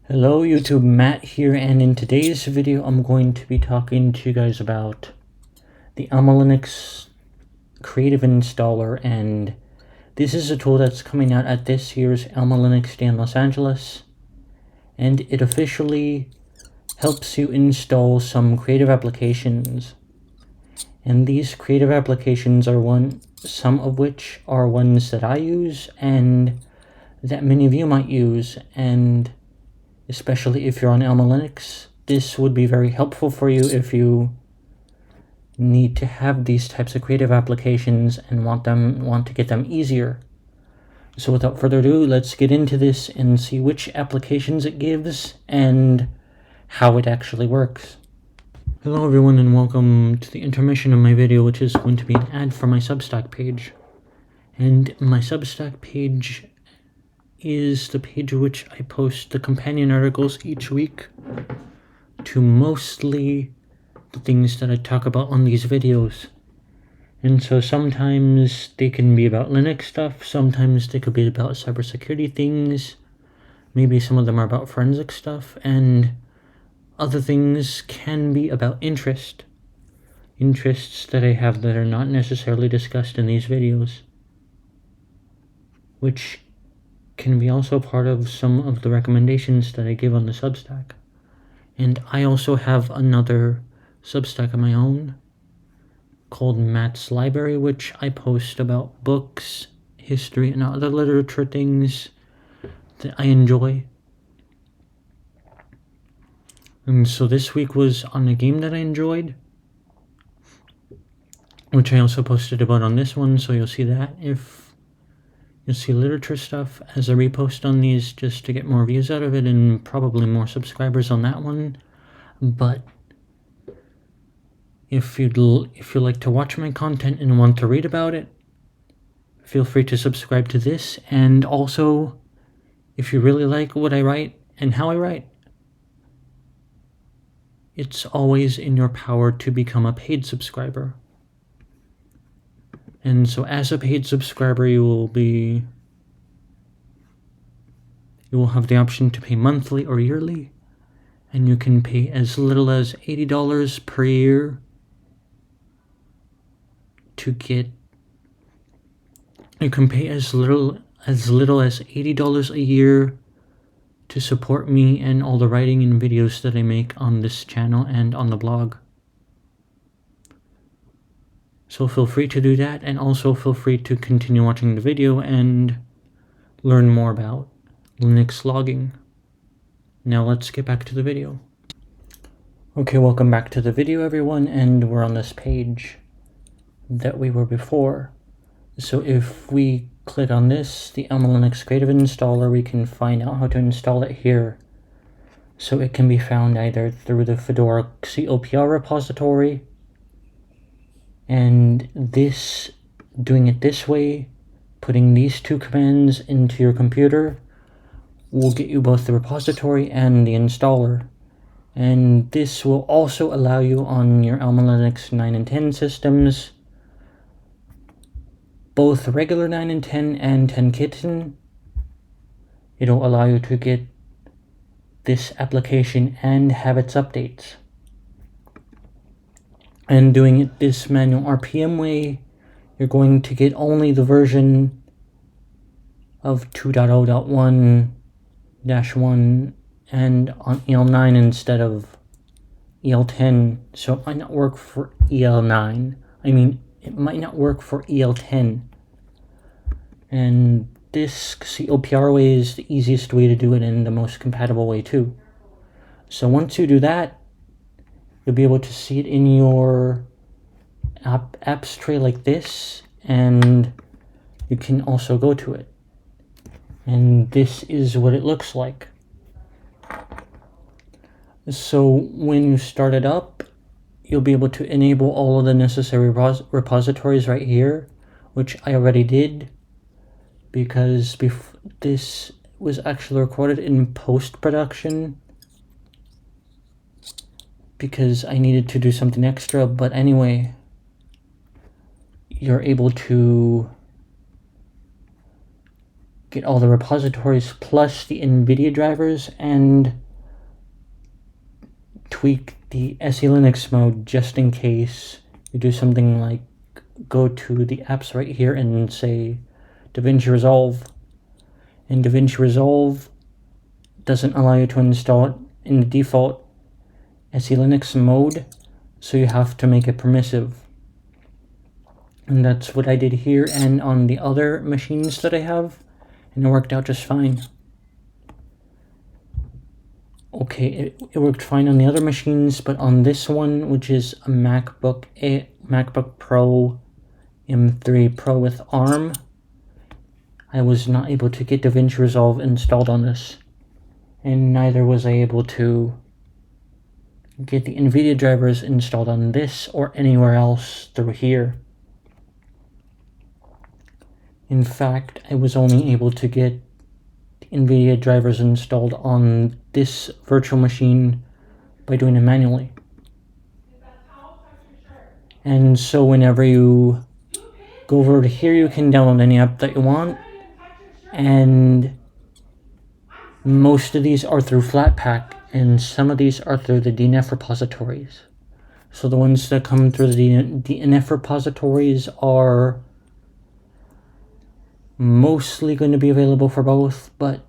Hello YouTube, Matt here, and in today's video I'm going to be talking to you guys about the AlmaLinux Creative Installer, and this is a tool that's coming out at this year's AlmaLinux Day in Los Angeles, and it officially helps you install some creative applications. And these creative applications are some of which are ones that I use and that many of you might use, and especially if you're on AlmaLinux, this would be very helpful for you if you need to have these types of creative applications and want to get them easier. So without further ado, let's get into this and see which applications it gives and how it actually works. Hello everyone, and welcome to the intermission of my video, which is going to be an ad for my Substack page. And my Substack page is the page which I post the companion articles each week to mostly the things that I talk about on these videos. And so sometimes they can be about Linux stuff, sometimes they could be about cybersecurity things, maybe some of them are about forensic stuff, and other things can be about interests that I have that are not necessarily discussed in these videos, which can be also part of some of the recommendations that I give on the Substack. And I also have another Substack of my own called Matt's Library, which I post about books, history, and other literature things that I enjoy. And so this week was on a game that I enjoyed, which I also posted about on this one, so you'll see that. If you'll see literature stuff as a repost on these, just to get more views out of it and probably more subscribers on that one. But if you like to watch my content and want to read about it, feel free to subscribe to this. And also, if you really like what I write and how I write, it's always in your power to become a paid subscriber. And so as a paid subscriber, you will have the option to pay monthly or yearly, and you can pay as little as $80 per year to get. You can pay as little as $80 a year to support me and all the writing and videos that I make on this channel and on the blog. So feel free to do that, and also feel free to continue watching the video and learn more about Linux logging. Now let's get back to the video. Okay, welcome back to the video everyone, and we're on this page that we were before. So if we click on this, the AlmaLinux Creative Installer, we can find out how to install it here. So it can be found either through the Fedora COPR repository, and doing it this way, putting these two commands into your computer, will get you both the repository and the installer. And this will also allow you on your AlmaLinux 9 and 10 systems, both regular 9 and 10 and 10 Kitten. It'll allow you to get this application and have its updates. And doing it this manual RPM way, you're going to get only the version of 2.0.1-1 and on EL9 instead of EL10. So it might not work for EL9. It might not work for EL10. And this COPR way is the easiest way to do it and the most compatible way too. So once you do that, you'll be able to see it in your apps tray like this, and you can also go to it. And this is what it looks like. So when you start it up, you'll be able to enable all of the necessary repositories right here, which I already did, because this was actually recorded in post-production because I needed to do something extra. But anyway, you're able to get all the repositories plus the NVIDIA drivers and tweak the SE-Linux mode just in case you do something like go to the apps right here and say DaVinci Resolve. And DaVinci Resolve doesn't allow you to install it in the default SE-Linux mode, so you have to make it permissive. And that's what I did here and on the other machines that I have, and it worked out just fine. Okay, it worked fine on the other machines, but on this one, which is a MacBook Pro M3 Pro with ARM, I was not able to get DaVinci Resolve installed on this, and neither was I able to get the NVIDIA drivers installed on this or anywhere else through here. In fact, I was only able to get the NVIDIA drivers installed on this virtual machine by doing it manually. And so whenever you go over to here, you can download any app that you want, and most of these are through Flatpak, and some of these are through the DNF repositories. So the ones that come through the DNF repositories are mostly going to be available for both, but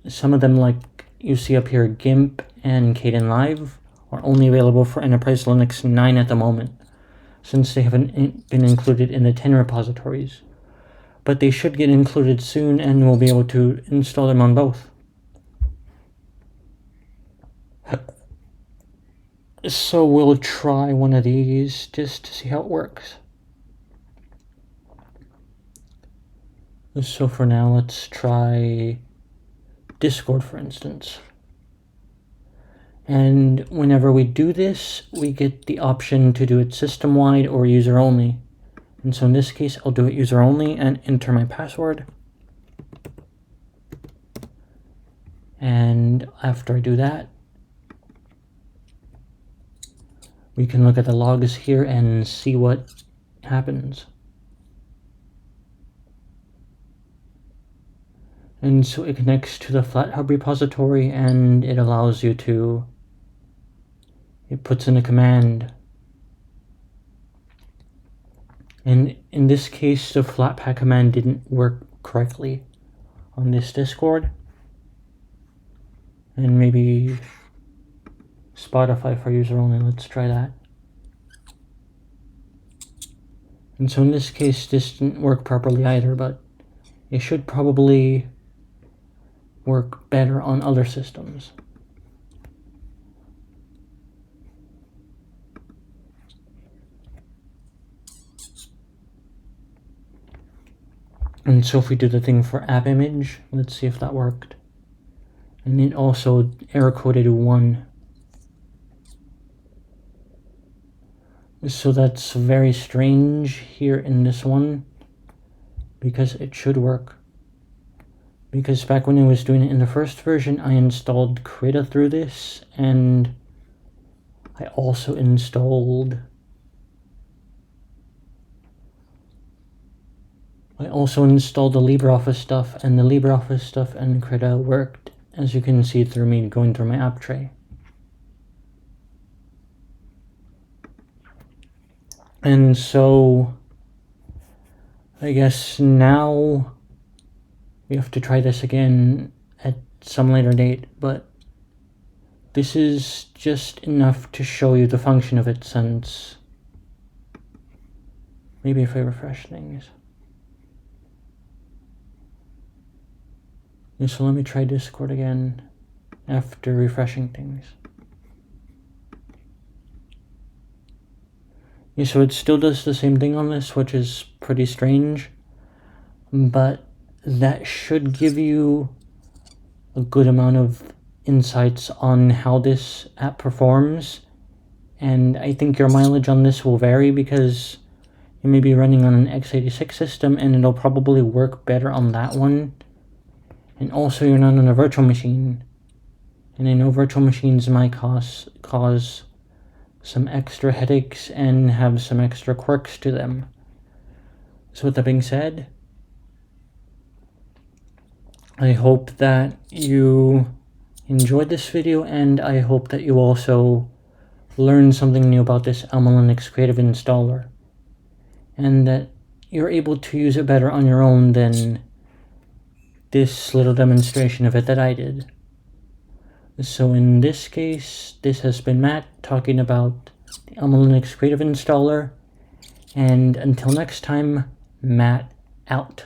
some of them, like you see up here, GIMP and Kdenlive, are only available for Enterprise Linux 9 at the moment, since they haven't been included in the 10 repositories. But they should get included soon, and we'll be able to install them on both. So we'll try one of these just to see how it works. So for now, let's try Discord, for instance. And whenever we do this, we get the option to do it system-wide or user-only. And so in this case, I'll do it user-only and enter my password. And after I do that, we can look at the logs here and see what happens. And so it connects to the FlatHub repository, and it allows you to, it puts in a command. And in this case, the Flatpak command didn't work correctly on this Discord. And maybe Spotify for user only, let's try that. And so in this case, this didn't work properly either, but it should probably work better on other systems. And so if we do the thing for app image, let's see if that worked. And it also error coded 1. So that's very strange here in this one, because it should work. Because back when I was doing it in the first version, I installed Krita through this, and I also installed the LibreOffice stuff, and the LibreOffice stuff and Krita worked, as you can see through me going through my app tray. And so I guess now we have to try this again at some later date, but this is just enough to show you the function of it, since maybe if I refresh things. So let me try Discord again after refreshing things. Yeah, so it still does the same thing on this, which is pretty strange, but that should give you a good amount of insights on how this app performs. And I think your mileage on this will vary, because you may be running on an x86 system and it'll probably work better on that one. And also you're not on a virtual machine, and I know virtual machines might cause some extra headaches and have some extra quirks to them. So with that being said, I hope that you enjoyed this video, and I hope that you also learned something new about this AlmaLinux Creative Installer, and that you're able to use it better on your own than this little demonstration of it that I did. So in this case, this has been Matt talking about the AlmaLinux Creative Installer, and until next time, Matt out.